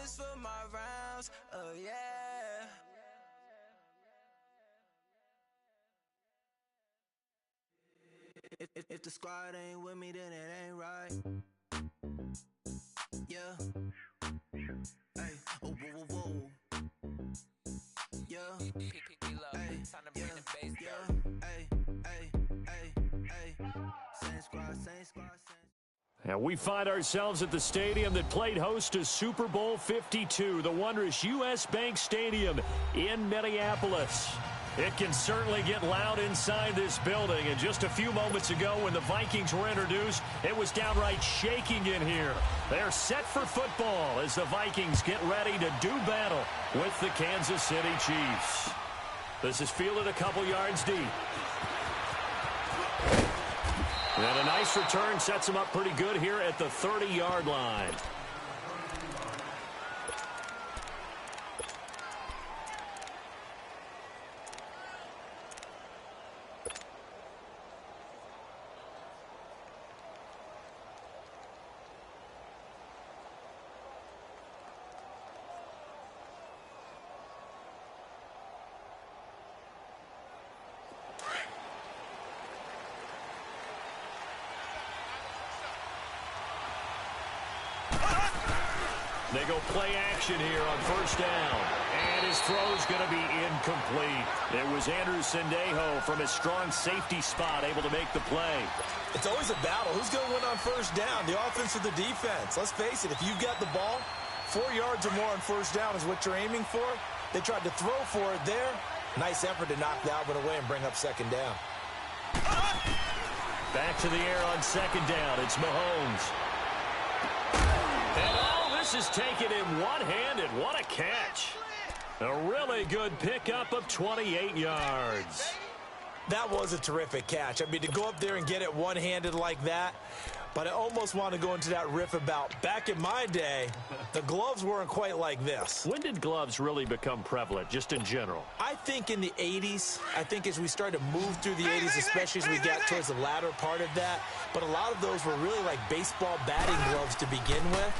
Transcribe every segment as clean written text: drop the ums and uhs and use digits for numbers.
this for my rounds, oh yeah. If the squad ain't with me, then it ain't right. Yeah. Hey, oh, whoa, whoa, whoa. Yeah. Hey, yeah. Hey, hey, hey, hey. Same squad, same squad, same. And we find ourselves at the stadium that played host to Super Bowl 52, the wondrous U.S. Bank Stadium in Minneapolis. It can certainly get loud inside this building, and just a few moments ago when the Vikings were introduced, it was downright shaking in here. They're set for football as the Vikings get ready to do battle with the Kansas City Chiefs. This is fielded a couple yards deep. And a nice return sets him up pretty good here at the 30-yard line. They go play action here on first down. And his throw's going to be incomplete. It was Andrew Sendejo from his strong safety spot able to make the play. It's always a battle. Who's going to win on first down, the offense or the defense? Let's face it, if you've got the ball, 4 yards or more on first down is what you're aiming for. They tried to throw for it there. Nice effort to knock that one away and bring up second down. Back to the air on second down. It's Mahomes. And this is taken in one-handed. What a catch. A really good pickup of 28 yards. That was a terrific catch. I mean, to go up there and get it one-handed like that, but I almost want to go into that riff about back in my day, the gloves weren't quite like this. When did gloves really become prevalent, just in general? I think in the 80s. I think as we started to move through the 80s, especially as we got towards the latter part of that. But a lot of those were really like baseball batting gloves to begin with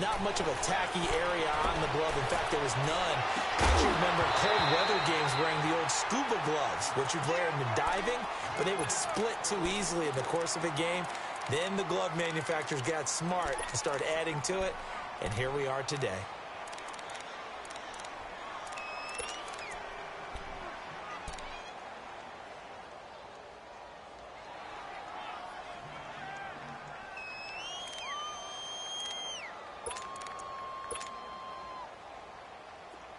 not much of a tacky area on the glove. In fact, there was none. I actually remember cold weather games wearing the old scuba gloves, which you'd wear in the diving, but they would split too easily in the course of a game. Then the glove manufacturers got smart and started adding to it, and here we are today.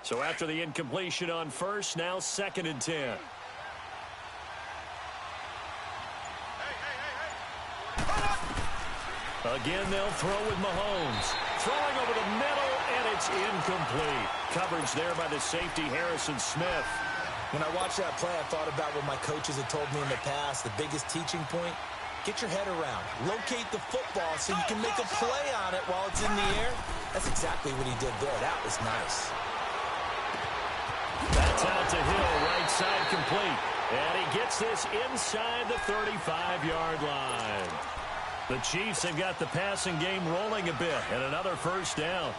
So after the incompletion on first, now 2nd and 10. Again, they'll throw with Mahomes. Throwing over the middle, and it's incomplete. Coverage there by the safety, Harrison Smith. When I watched that play, I thought about what my coaches had told me in the past. The biggest teaching point, get your head around. Locate the football so you can make a play on it while it's in the air. That's exactly what he did there. That was nice. That's out to Hill, right side complete. And he gets this inside the 35-yard line. The Chiefs have got the passing game rolling a bit, and another first down.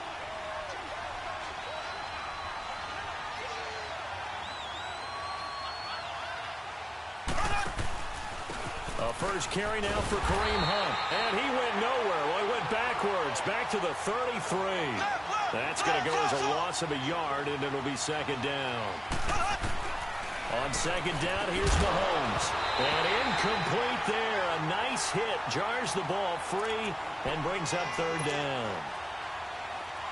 A first carry now for Kareem Hunt. And he went nowhere. Well, he went backwards, back to the 33. That's going to go as a loss of a yard, and it'll be second down. On second down, here's Mahomes. And incomplete there. A nice hit. Jars the ball free and brings up third down.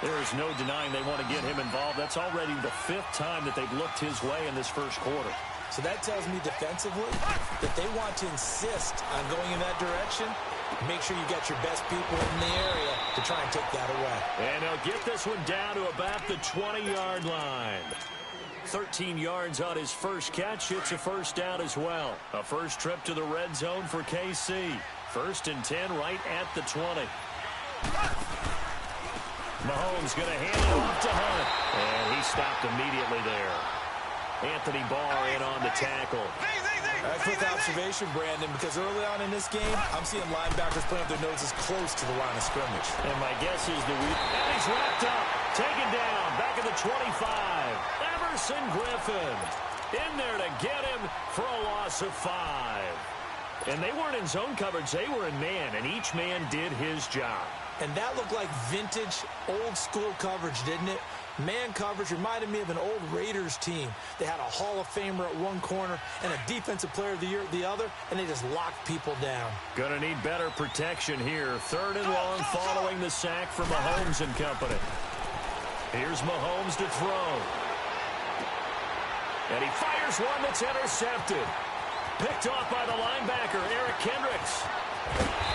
There is no denying they want to get him involved. That's already the 5th time that they've looked his way in this first quarter. So that tells me defensively that they want to insist on going in that direction. Make sure you got your best people in the area to try and take that away. And they'll get this one down to about the 20-yard line. 13 yards on his first catch. It's a first down as well. A first trip to the red zone for KC. 1st and 10 right at the 20. Mahomes going to hand it off to Hunt. And he stopped immediately there. Anthony Barr in on the tackle. A quick observation, Brandon, because early on in this game, I'm seeing linebackers putting up their noses close to the line of scrimmage. And my guess is and he's wrapped up. Taken Jason Griffin in there to get him for a loss of 5. And they weren't in zone coverage. They were in man, and each man did his job. And that looked like vintage, old-school coverage, didn't it? Man coverage reminded me of an old Raiders team. They had a Hall of Famer at one corner and a Defensive Player of the Year at the other, and they just locked people down. Gonna need better protection here. 3rd and long following the sack from Mahomes and company. Here's Mahomes to throw. And he fires one that's intercepted. Picked off by the linebacker, Eric Kendricks.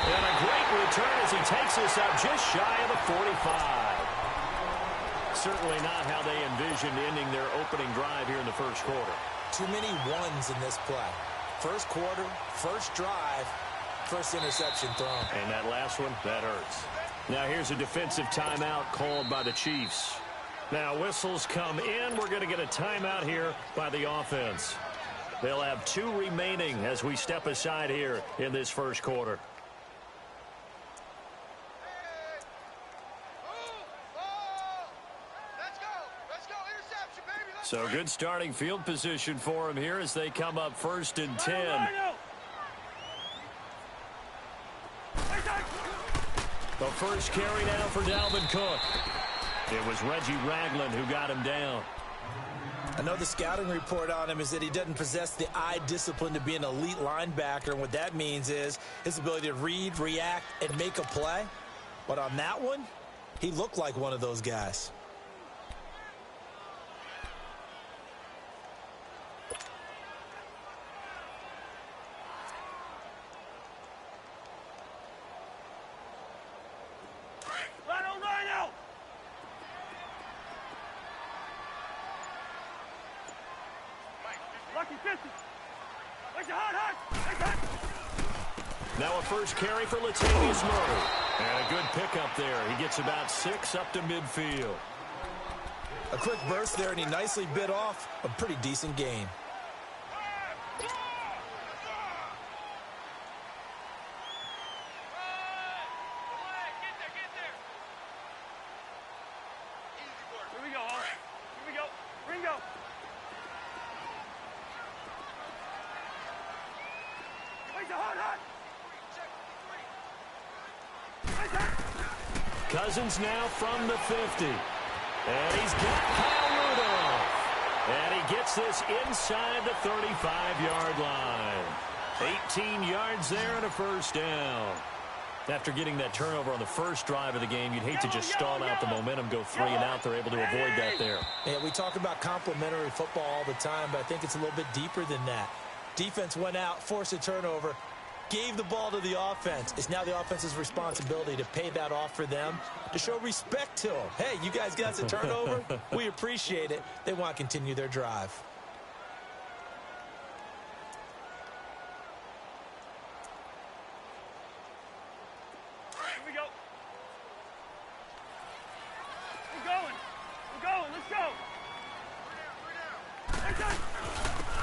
And a great return as he takes this up just shy of the 45. Certainly not how they envisioned ending their opening drive here in the first quarter. Too many ones in this play. First quarter, first drive, first interception thrown. And that last one, that hurts. Now here's a defensive timeout called by the Chiefs. Now whistles come in. We're going to get a timeout here by the offense. They'll have 2 remaining as we step aside here in this first quarter. So good starting field position for them here as they come up 1st and 10. The first carry now for Dalvin Cook. It was Reggie Ragland who got him down. I know the scouting report on him is that he doesn't possess the eye discipline to be an elite linebacker. And what that means is his ability to read, react, and make a play. But on that one, he looked like one of those guys. Now a first carry for Latavius Murray. And a good pickup there. He gets about 6 up to midfield. A quick burst there, and he nicely bit off a pretty decent gain. Cousins now from the 50. And he's got Kyle Rudolph. And he gets this inside the 35-yard line. 18 yards there and a first down. After getting that turnover on the first drive of the game, you'd hate to just stall out the momentum, go 3 and out. They're able to avoid that there. Yeah, we talk about complementary football all the time, but I think it's a little bit deeper than that. Defense went out, forced a turnover, gave the ball to the offense. It's now the offense's responsibility to pay that off for them, to show respect to them. Hey, you guys got us a turnover? We appreciate it. They want to continue their drive. Here we go. We're going. We're going. Let's go.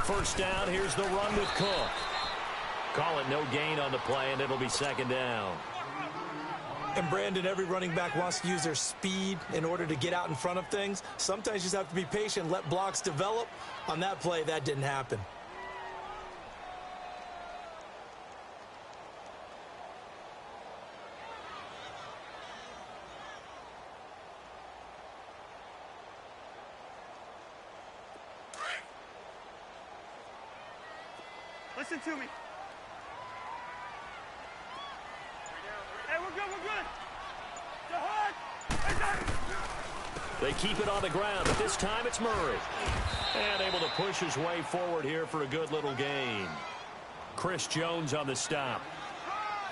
First down, here's the run with Cook. Call it no gain on the play, and it'll be second down. And Brandon, every running back wants to use their speed in order to get out in front of things. Sometimes you just have to be patient, let blocks develop. On that play, that didn't happen. Listen to me. Hey, we're good, we're good. They keep it on the ground, but this time it's Murray. And able to push his way forward here for a good little gain. Chris Jones on the stop.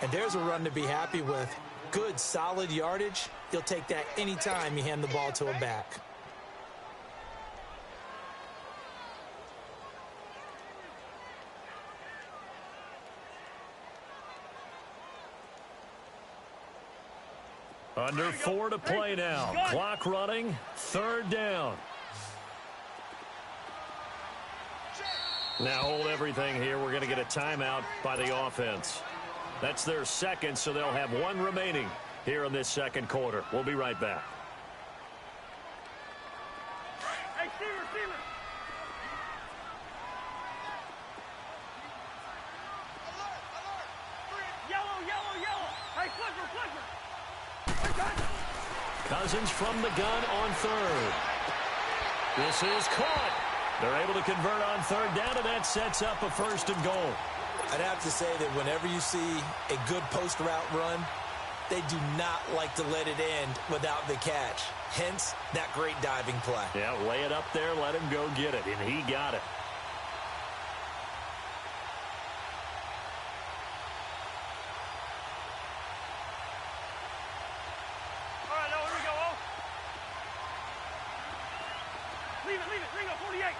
And there's a run to be happy with. Good, solid yardage. He'll take that anytime you hand the ball to a back. Under 4 to play now. Clock running. Third down. Now hold everything here. We're going to get a timeout by the offense. That's their second, so they'll have 1 remaining here in this second quarter. We'll be right back. Hey, Steamer, Steamer. Cousins from the gun on third. This is caught. They're able to convert on third down, and that sets up a 1st and goal. I'd have to say that whenever you see a good post route run, they do not like to let it end without the catch. Hence, that great diving play. Yeah, lay it up there, let him go get it, and he got it. All right, now here we go, oh. Leave it, Ringo, 48.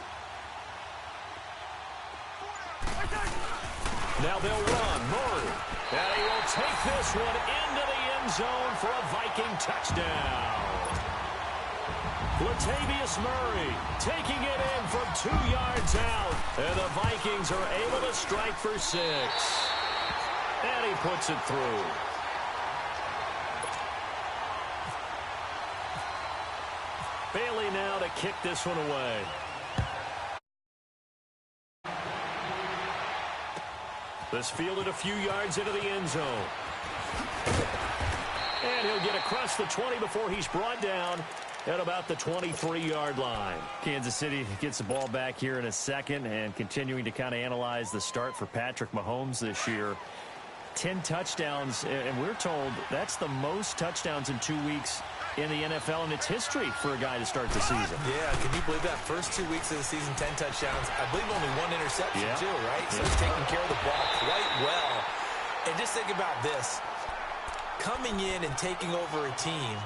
Now they'll run. Murray. And he will take this one into the end zone for a Viking touchdown. Latavius Murray taking it in from 2 yards out. And the Vikings are able to strike for 6. And he puts it through. Bailey now to kick this one away. This fielded a few yards into the end zone. And he'll get across the 20 before he's brought down at about the 23-yard line. Kansas City gets the ball back here in a second and continuing to kind of analyze the start for Patrick Mahomes this year. 10 touchdowns, and we're told that's the most touchdowns in 2 weeks in the NFL in its history for a guy to start the season. Yeah, can you believe that? First 2 weeks of the season, 10 touchdowns. I believe only 1 interception, too, right? So he's taking care of the ball quite well. And just think about this. Coming in and taking over a team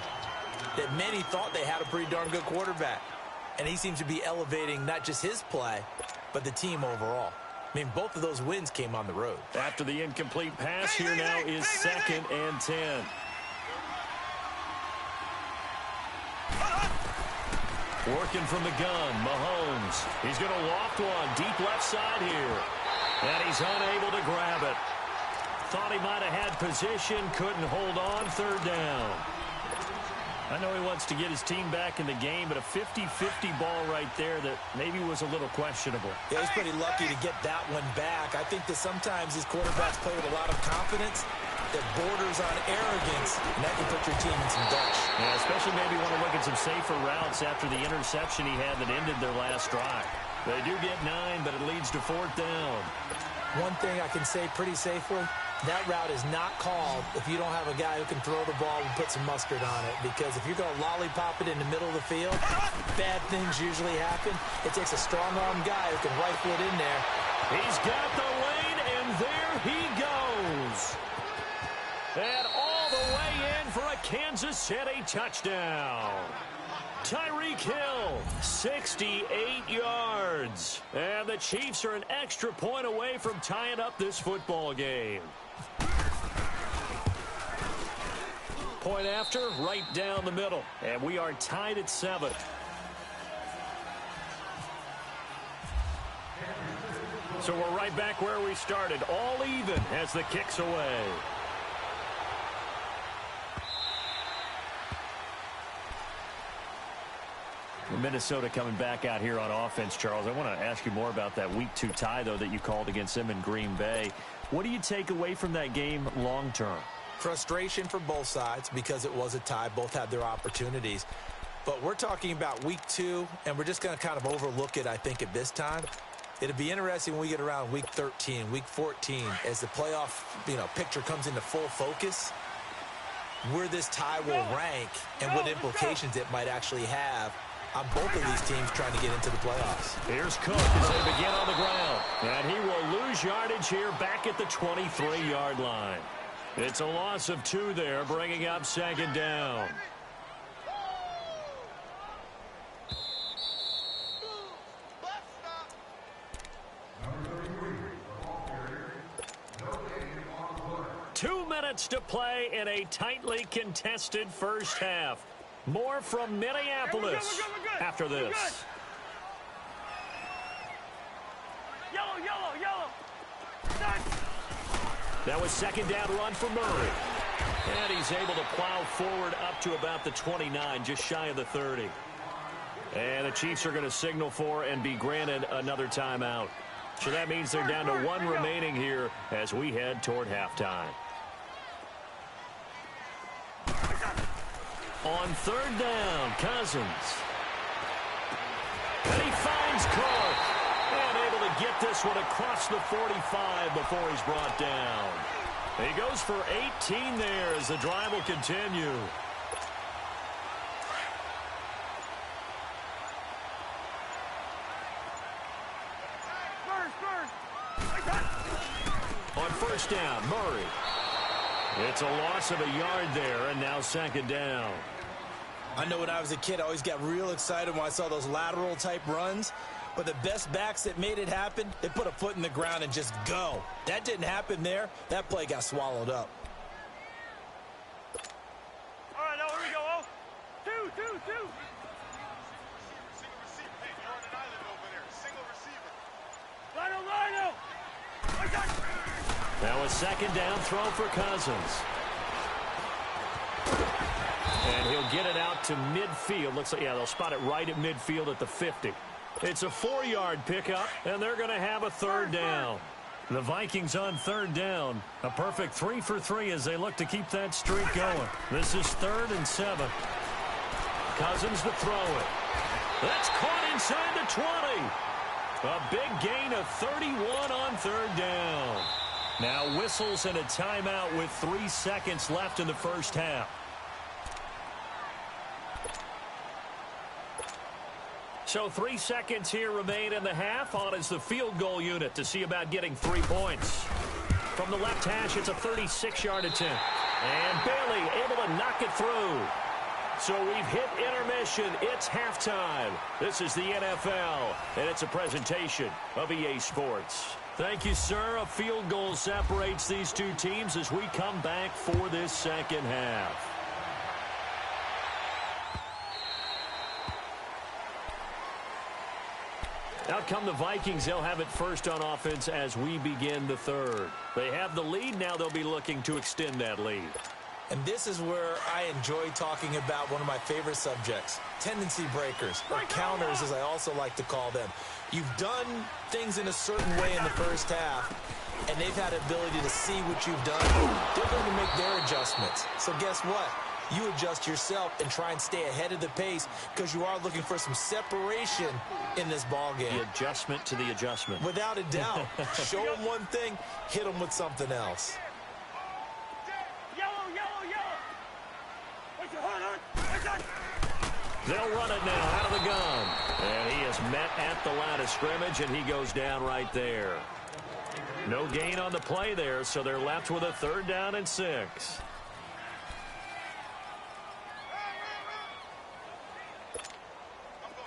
that many thought they had a pretty darn good quarterback. And he seems to be elevating not just his play, but the team overall. I mean, both of those wins came on the road. After the incomplete pass, here now is 2nd and 10. Working from the gun, Mahomes. He's going to loft one deep left side here. And he's unable to grab it. Thought he might have had position, couldn't hold on, 3rd down. I know he wants to get his team back in the game, but a 50-50 ball right there that maybe was a little questionable. Yeah, he's pretty lucky to get that one back. I think that sometimes these quarterbacks play with a lot of confidence that borders on arrogance, and that can put your team in some dutch. Yeah, especially maybe want to look at some safer routes after the interception he had that ended their last drive. They do get 9, but it leads to 4th down. One thing I can say pretty safely, that route is not called if you don't have a guy who can throw the ball and put some mustard on it. Because if you're going to lollipop it in the middle of the field, bad things usually happen. It takes a strong-arm guy who can rifle it in there. He's got the lane, and there he goes. And all the way in for a Kansas City touchdown. Tyreek Hill, 68 yards. And the Chiefs are an extra point away from tying up this football game. Point after, right down the middle. And we are tied at 7. So we're right back where we started. All even as the kick's away. Minnesota coming back out here on offense, Charles. I want to ask you more about that Week 2 tie, though, that you called against them in Green Bay. What do you take away from that game long term? Frustration for both sides because it was a tie. Both had their opportunities. But we're talking about Week 2, and we're just going to kind of overlook it, I think, at this time. It'll be interesting when we get around Week 13, Week 14, as the playoff picture comes into full focus, where this tie will rank and what implications it might actually have on both of these teams trying to get into the playoffs. Here's Cook as they begin on the ground. And he will lose yardage here back at the 23-yard line. It's a loss of 2 there, bringing up 2nd down. Two minutes to play in a tightly contested first half. More from Minneapolis after this. Yellow. That was 2nd down run for Murray. And he's able to plow forward up to about the 29, just shy of the 30. And the Chiefs are going to signal for and be granted another timeout. So that means they're down to 1 remaining here as we head toward halftime. On third down, Cousins. And he finds Cook. And able to get this one across the 45 before he's brought down. He goes for 18 there as the drive will continue. On first down, Murray. It's a loss of a yard there, and now second down. I know when I was a kid, I always got real excited when I saw those lateral-type runs. But the best backs that made it happen, they put a foot in the ground and just go. That didn't happen there. That play got swallowed up. All right, now here we go. Oh, two. Single receiver. Hey, you're on an island over there. Single receiver. Lino. Now a second down throw for Cousins. And he'll get it out to midfield. Looks like, yeah, they'll spot it right at midfield at the 50. It's a 4-yard pickup, and they're going to have a third down. The Vikings on third down. A perfect 3 for 3 as they look to keep that streak going. This is 3rd and 7. Cousins to throw it. That's caught inside the 20. A big gain of 31 on third down. Now whistles and a timeout with 3 seconds left in the first half. So 3 seconds here remain in the half. On is the field goal unit to see about getting 3 points. From the left hash, it's a 36-yard attempt. And Bailey able to knock it through. So we've hit intermission. It's halftime. This is the NFL, and it's a presentation of EA Sports. Thank you, sir. A field goal separates these two teams as we come back for this second half. Out come the Vikings. They'll have it first on offense as we begin the third. They have the lead. Now they'll be looking to extend that lead. And this is where I enjoy talking about one of my favorite subjects, tendency breakers, or counters as I also like to call them. You've done things in a certain way in the first half, and they've had the ability to see what you've done. They're going to make their adjustments. So guess what? You adjust yourself and try and stay ahead of the pace because you are looking for some separation in this ball game. The adjustment to the adjustment. Without a doubt. Show them one thing, hit them with something else. Yellow. What's your heart? They'll run it now out of the gun. And he is met at the line of scrimmage, and he goes down right there. No gain on the play there, so they're left with a 3rd down and 6.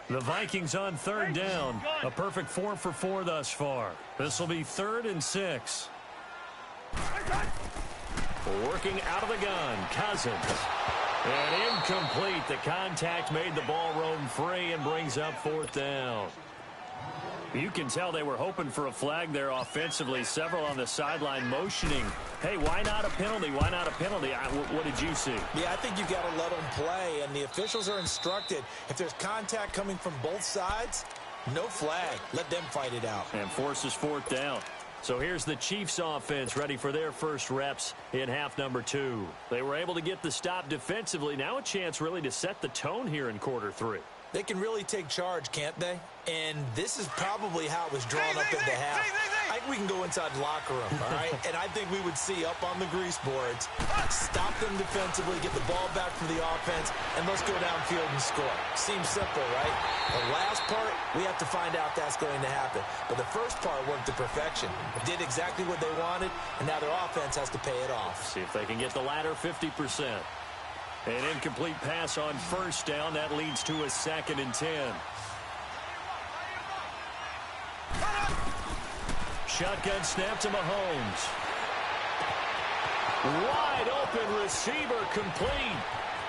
The Vikings on 3rd down. A perfect 4 for 4 thus far. This will be 3rd and 6. Working out of the gun, Cousins. And incomplete. The contact made the ball roam free and brings up 4th down. You can tell they were hoping for a flag there offensively. Several on the sideline motioning. Hey, why not a penalty? Why not a penalty? What did you see? Yeah, I think you've got to let them play, and the officials are instructed. If there's contact coming from both sides, no flag. Let them fight it out. And forces 4th down. So here's the Chiefs offense ready for their first reps in half number 2. They were able to get the stop defensively. Now a chance really to set the tone here in quarter 3. They can really take charge, can't they? And this is probably how it was drawn up in the half. I think we can go inside the locker room, all right? And I think we would see up on the grease boards, stop them defensively, get the ball back from the offense, and let's go downfield and score. Seems simple, right? The last part, we have to find out that's going to happen. But the first part worked to perfection. Did exactly what they wanted, and now their offense has to pay it off. See if they can get the latter 50%. An incomplete pass on 1st down. That leads to a 2nd and 10. Shotgun snap to Mahomes. Wide open receiver complete.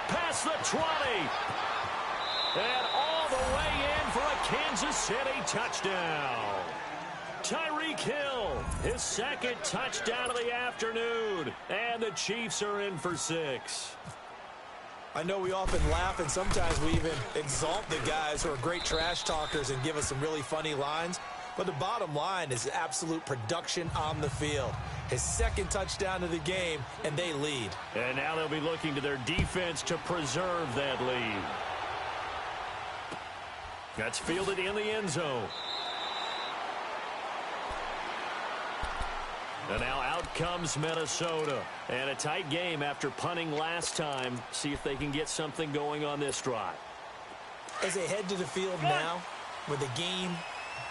Past the 20. And all the way in for a Kansas City touchdown. Tyreek Hill, his 2nd touchdown of the afternoon. And the Chiefs are in for 6. I know we often laugh, and sometimes we even exalt the guys who are great trash talkers and give us some really funny lines. But the bottom line is absolute production on the field. His second touchdown of the game, and they lead. And now they'll be looking to their defense to preserve that lead. That's fielded in the end zone. And now out comes Minnesota. And a tight game after punting last time. See if they can get something going on this drive. As they head to the field now, with the game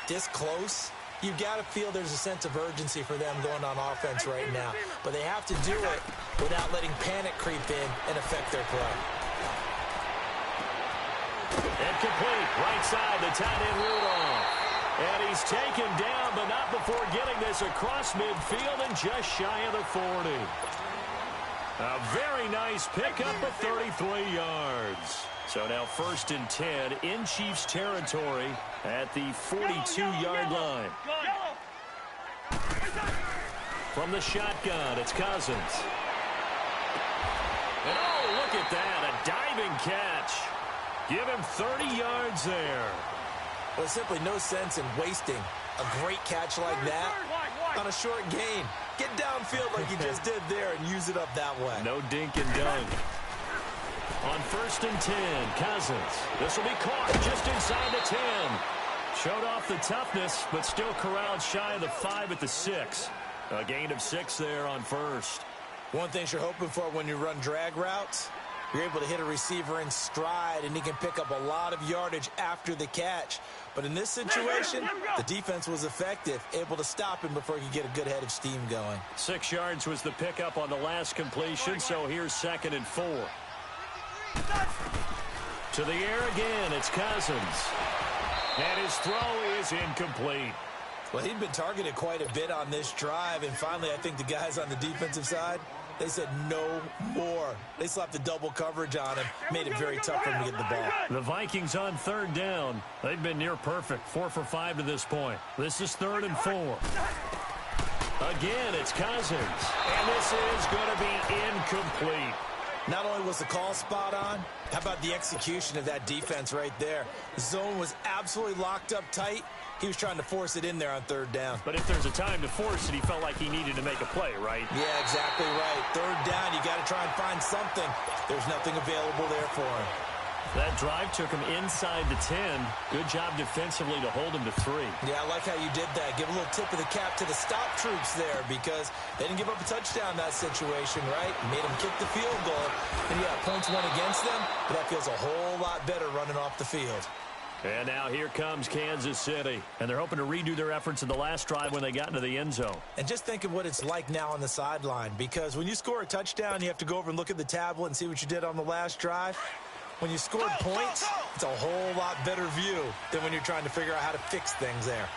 this close, you've got to feel there's a sense of urgency for them going on offense right now. But they have to do it without letting panic creep in and affect their play. Incomplete. Right side, the tight end Rudolph. And he's taken down, but not before getting this across midfield and just shy of the 40. A very nice pickup of 33 yards. So now 1st and 10 in Chiefs territory at the 42-yard line. From the shotgun, it's Cousins. And oh, look at that, a diving catch. Give him 30 yards there. There's simply no sense in wasting a great catch like that on a short gain. Get downfield like you just did there and use it up that way. No dink and dunk. On 1st and 10, Cousins. This will be caught just inside the 10. Showed off the toughness, but still corralled shy of the 5 at the 6. A gain of 6 there on 1st. One thing you're hoping for when you run drag routes, you're able to hit a receiver in stride, and he can pick up a lot of yardage after the catch. But in this situation, the defense was effective, able to stop him before he could get a good head of steam going. 6 yards was the pickup on the last completion, so here's 2nd and 4. To the air again, it's Cousins. And his throw is incomplete. Well, he'd been targeted quite a bit on this drive, and finally I think the guys on the defensive side, they said no more. They slapped the double coverage on him, made it very tough for him to get the ball. The Vikings on 3rd down. They've been near perfect, 4 for 5 to this point. This is 3rd and 4. Again, it's Cousins. And this is going to be incomplete. Not only was the call spot on, how about the execution of that defense right there? The zone was absolutely locked up tight. He was trying to force it in there on 3rd down. But if there's a time to force it, he felt like he needed to make a play, right? Yeah, exactly right. 3rd down, you got to try and find something. There's nothing available there for him. That drive took him inside the 10. Good job defensively to hold him to 3. Yeah, I like how you did that. Give a little tip of the cap to the stop troops there because they didn't give up a touchdown in that situation, right? Made them kick the field goal. And yeah, points went against them, but that feels a whole lot better running off the field. And now here comes Kansas City. And they're hoping to redo their efforts in the last drive when they got into the end zone. And just think of what it's like now on the sideline, because when you score a touchdown, you have to go over and look at the tablet and see what you did on the last drive. When you scored points, it's a whole lot better view than when you're trying to figure out how to fix things there.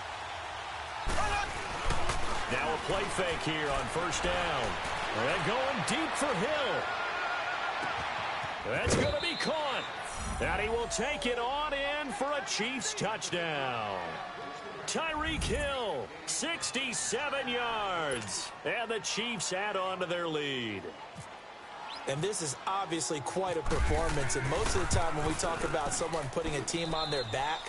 Now a play fake here on 1st down. And going deep for Hill. That's going to be caught. And he will take it on in for a Chiefs touchdown. Tyreek Hill, 67 yards. And the Chiefs add on to their lead. And this is obviously quite a performance. And most of the time when we talk about someone putting a team on their back,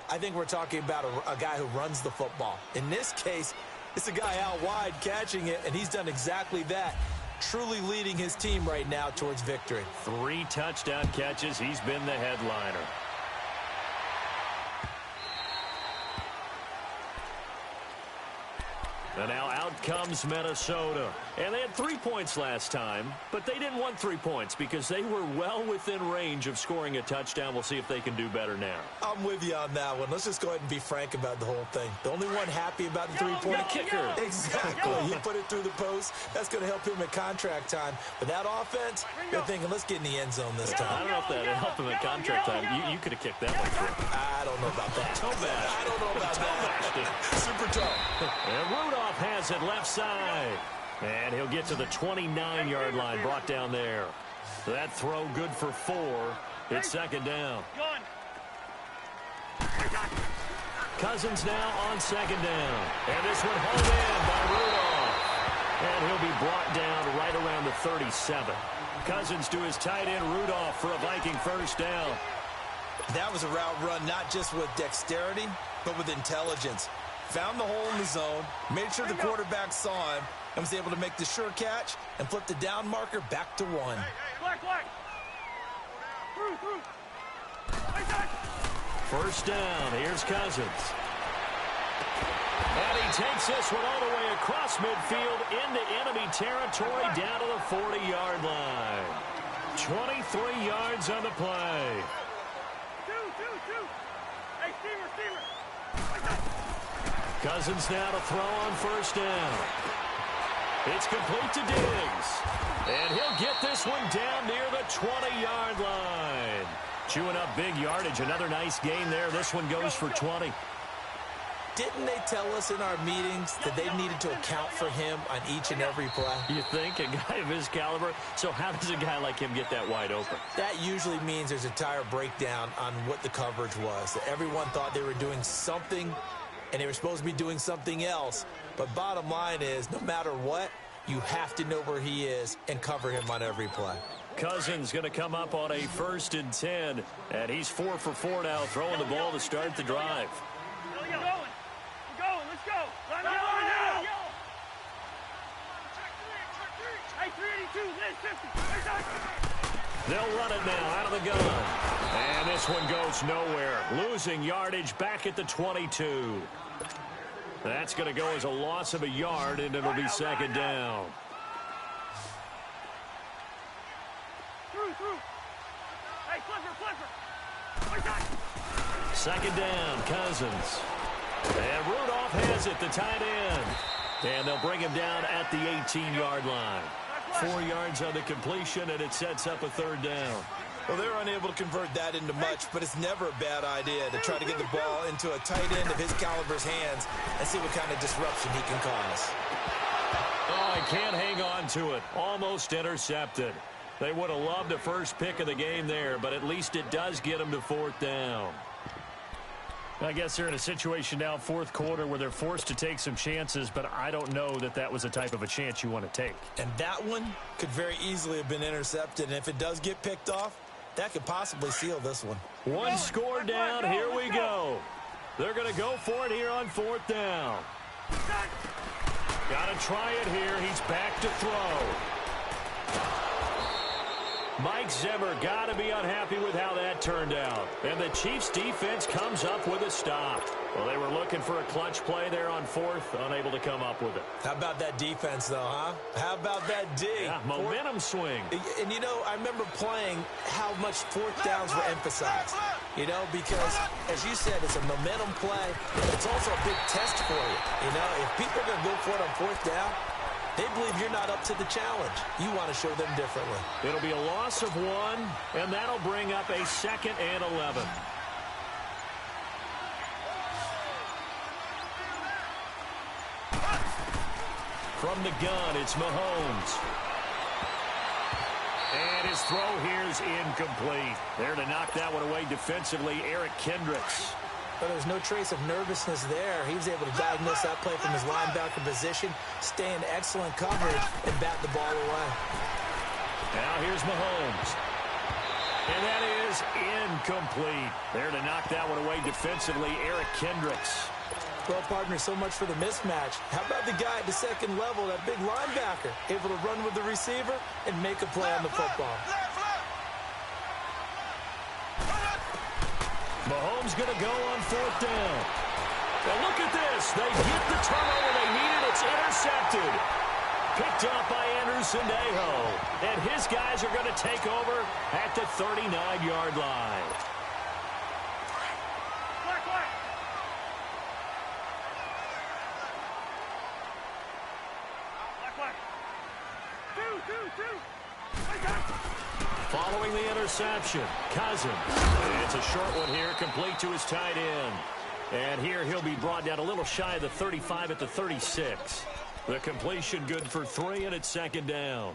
I think we're talking about a guy who runs the football. In this case, it's a guy out wide catching it, and he's done exactly that. Truly leading his team right now towards victory. 3 touchdown catches. He's been the headliner. And now out comes Minnesota. And they had 3 points last time, but they didn't want 3 points because they were well within range of scoring a touchdown. We'll see if they can do better now. I'm with you on that one. Let's just go ahead and be frank about the whole thing. The only one happy about the three-point kicker. Exactly. You put it through the post. That's going to help him at contract time. But that offense, they're thinking, let's get in the end zone this time. I don't know if that helped him at contract time. You could have kicked that one through. I don't know about that. I don't know about that. Super tough. And Rudolph has it left side. And he'll get to the 29-yard line, brought down there. That throw good for 4. It's 2nd down. Cousins now on 2nd down. And this one hauled in by Rudolph. And he'll be brought down right around the 37. Cousins to his tight end Rudolph for a Viking 1st down. That was a route run not just with dexterity, but with intelligence. found the hole in the zone, made sure the quarterback saw him, and was able to make the sure catch and flip the down marker back to 1. Black. Through. First down. Here's Cousins. And he takes this one all the way across midfield into enemy territory down to the 40-yard line. 23 yards on the play. Two. Hey, steamer. Cousins now to throw on first down. It's complete to Diggs. And he'll get this one down near the 20-yard line. Chewing up big yardage. Another nice gain there. This one goes for 20. Didn't they tell us in our meetings that they needed to account for him on each and every play? You think? A guy of his caliber? So how does a guy like him get that wide open? That usually means there's a entire breakdown on what the coverage was. Everyone thought they were doing something, and they were supposed to be doing something else. But bottom line is, no matter what, you have to know where he is and cover him on every play. Cousins going to come up on a 1st and 10, and he's 4 for 4 now, throwing the ball to start the drive. We're going. Let's go. Line up now. Hey, 382. Let's 50. They'll run it now out of the gun. And this one goes nowhere. Losing yardage back at the 22. That's going to go as a loss of a yard, and it'll be second down. Through. Hey, flipper. Second down, Cousins. And Rudolph has it, the tight end. And they'll bring him down at the 18-yard line. 4 yards on the completion, and it sets up a third down. Well, they're unable to convert that into much, but it's never a bad idea to try to get the ball into a tight end of his caliber's hands and see what kind of disruption he can cause. Oh, he can't hang on to it. Almost intercepted. They would have loved a first pick of the game there, but at least it does get them to 4th down. I guess they're in a situation now, 4th quarter, where they're forced to take some chances, but I don't know that that was the type of a chance you want to take. And that one could very easily have been intercepted, and if it does get picked off, that could possibly seal this one. One score down. Here we go. They're going to go for it here on 4th down. Got to try it here. He's back to throw. Mike Zimmer got to be unhappy with how that turned out. And the Chiefs defense comes up with a stop. Well, they were looking for a clutch play there on 4th, unable to come up with it. How about that defense, though, huh? How about that D? Yeah, momentum swing. And, you know, I remember playing how much 4th downs were emphasized. You know, because, as you said, it's a momentum play. It's also a big test for you. You know, if people are going to go for it on 4th down, they believe you're not up to the challenge. You want to show them differently. It'll be a loss of 1, and that'll bring up a 2nd and 11. From the gun, it's Mahomes. And his throw here's incomplete. There to knock that one away defensively, Eric Kendricks. But there's no trace of nervousness there. He was able to diagnose that play from his linebacker position, stay in excellent coverage, and bat the ball away. Now here's Mahomes. And that is incomplete. There to knock that one away defensively, Eric Kendricks. Well, partner, so much for the mismatch. How about the guy at the 2nd level, that big linebacker, able to run with the receiver and make a play on the football? Mahomes going to go on 4th down. Now look at this. They get the turnover they needed. It's intercepted. Picked up by Andrew Sendejo. And his guys are going to take over at the 39-yard line. Following the interception, Cousins. It's a short one here, complete to his tight end. And here he'll be brought down a little shy of the 35 at the 36. The completion good for 3, and it's 2nd down.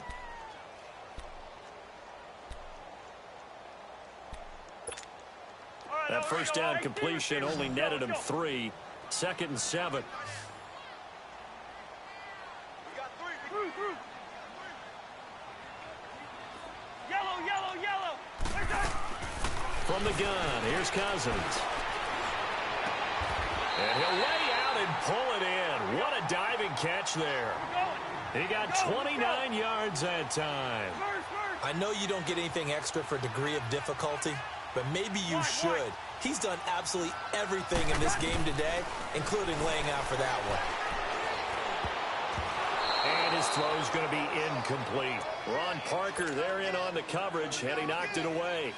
That first down completion only netted him 3. 2nd and 7. From the gun, here's Cousins. And he'll lay out and pull it in. What a diving catch there. He got 29 yards that time. I know you don't get anything extra for degree of difficulty, but maybe you should. He's done absolutely everything in this game today, including laying out for that one. And his throw is going to be incomplete. Ron Parker there in on the coverage, and he knocked it away.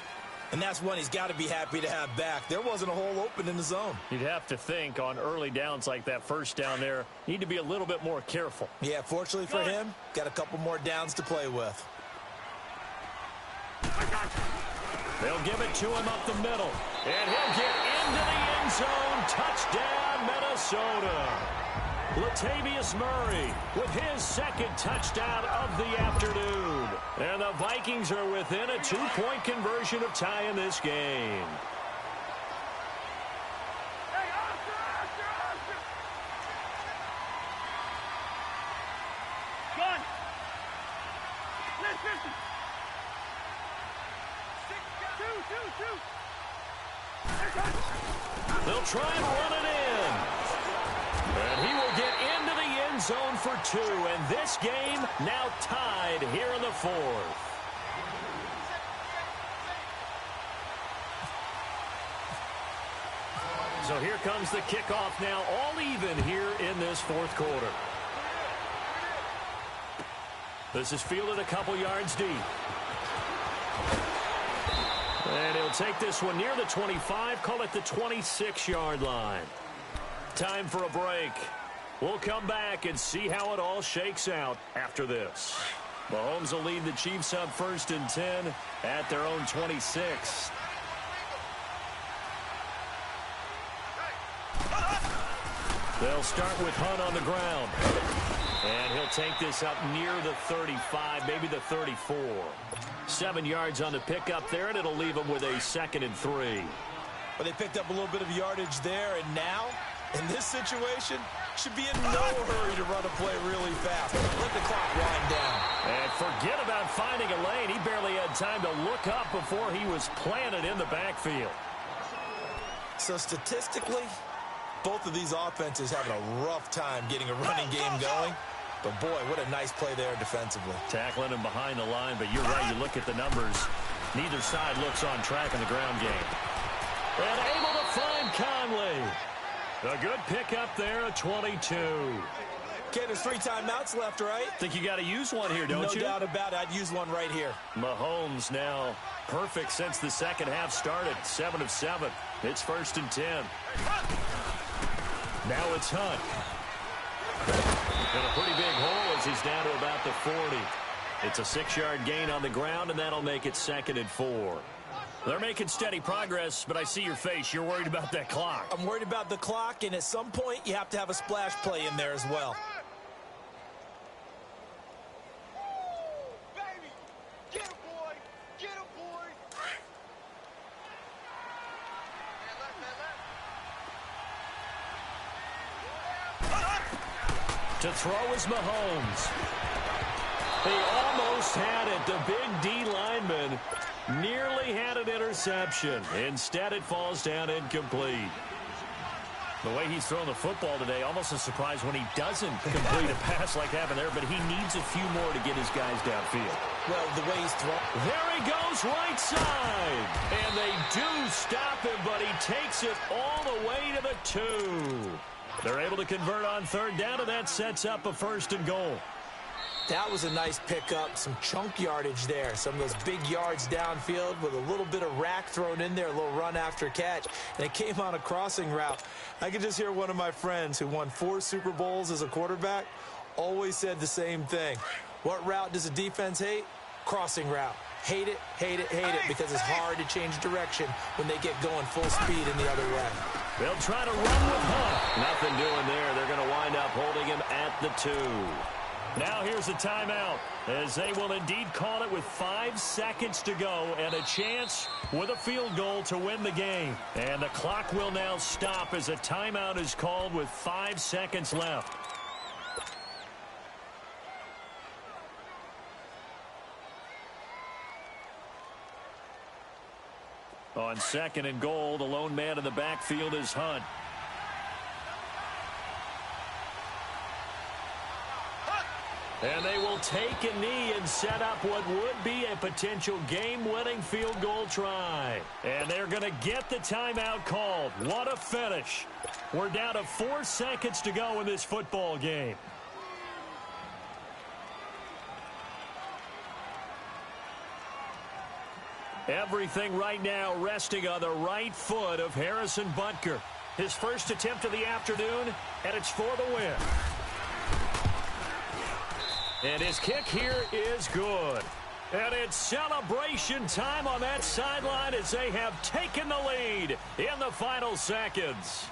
And that's one he's got to be happy to have back. There wasn't a hole open in the zone. You'd have to think on early downs like that first down there, need to be a little bit more careful. Yeah, fortunately for him, got a couple more downs to play with. They'll give it to him up the middle. And he'll get into the end zone. Touchdown, Minnesota. Latavius Murray with his second touchdown of the afternoon. And the Vikings are within a 2-point conversion of tying this game. They'll try and run it in. And he will get into the end zone for 2. And this game now tied here in the 4th. So here comes the kickoff now, all even here in this 4th quarter. This is fielded a couple yards deep. And he'll take this one near the 25, call it the 26-yard line. Time for a break. We'll come back and see how it all shakes out after this. Mahomes will lead the Chiefs up 1st and 10 at their own 26. They'll start with Hunt on the ground. And he'll take this up near the 35, maybe the 34. 7 yards on the pickup there, and it'll leave him with a 2nd and 3. Well, they picked up a little bit of yardage there, and now, in this situation, should be in no hurry to run a play really fast. Let the clock wind down. And forget about finding a lane. He barely had time to look up before he was planted in the backfield. So statistically, both of these offenses having a rough time getting a running game going. But, boy, what a nice play there defensively. Tackling him behind the line, but you're right. You look at the numbers. Neither side looks on track in the ground game. And able to find Conley. A good pickup there at 22. Okay, there's 3 timeouts left, right? Think you got to use one here, don't you? No doubt about it. I'd use one right here. Mahomes now perfect since the second half started. 7 of 7. It's 1st and 10. Now it's Hunt. And a pretty big hole as he's down to about the 40. It's a 6-yard gain on the ground, and that'll make it 2nd and 4. They're making steady progress, but I see your face. You're worried about that clock. I'm worried about the clock, and at some point, you have to have a splash play in there as well. Baby, get him, boy. Get him, boy. To throw is Mahomes. He almost had it. The big D lineman nearly had an interception. Instead, it falls down incomplete. The way he's thrown the football today, almost a surprise when he doesn't complete a pass like happened there, but he needs a few more to get his guys downfield. Well, the way he's thrown. There he goes, right side. And they do stop him, but he takes it all the way to the 2. They're able to convert on 3rd down, and that sets up a 1st and goal. That was a nice pickup, some chunk yardage there. Some of those big yards downfield with a little bit of rack thrown in there, a little run after catch. And it came on a crossing route. I could just hear one of my friends who won 4 Super Bowls as a quarterback always said the same thing. What route does a defense hate? Crossing route. Hate it, hate it, hate it, because it's hard to change direction when they get going full speed in the other way. They'll try to run with Hunt. Nothing doing there. They're going to wind up holding him at the 2. Now here's a timeout, as they will indeed call it with 5 seconds to go and a chance with a field goal to win the game. And the clock will now stop as a timeout is called with 5 seconds left. On 2nd and goal, the lone man in the backfield is Hunt. And they will take a knee and set up what would be a potential game-winning field goal try. And they're going to get the timeout called. What a finish. We're down to 4 seconds to go in this football game. Everything right now resting on the right foot of Harrison Butker. His first attempt of the afternoon, and it's for the win. And his kick here is good. And it's celebration time on that sideline as they have taken the lead in the final seconds.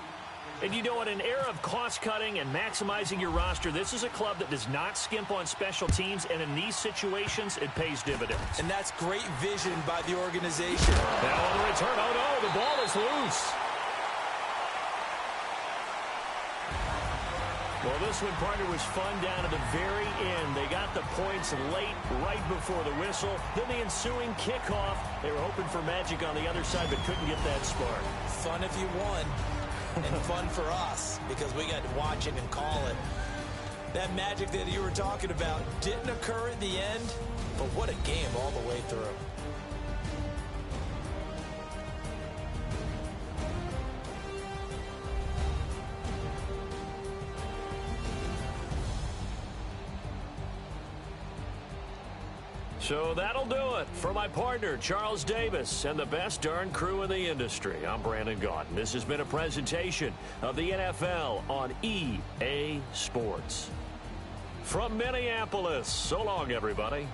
And you know, in an era of cost-cutting and maximizing your roster, this is a club that does not skimp on special teams, and in these situations, it pays dividends. And that's great vision by the organization. Now on the return, oh no, the ball is loose. Well, this one, partner, was fun down to the very end. They got the points late, right before the whistle. Then the ensuing kickoff. They were hoping for magic on the other side, but couldn't get that spark. Fun if you won, and fun for us, because we got to watch it and call it. That magic that you were talking about didn't occur at the end, but what a game all the way through. So that'll do it for my partner, Charles Davis, and the best darn crew in the industry. I'm Brandon Gaudin. This has been a presentation of the NFL on EA Sports. From Minneapolis, so long, everybody.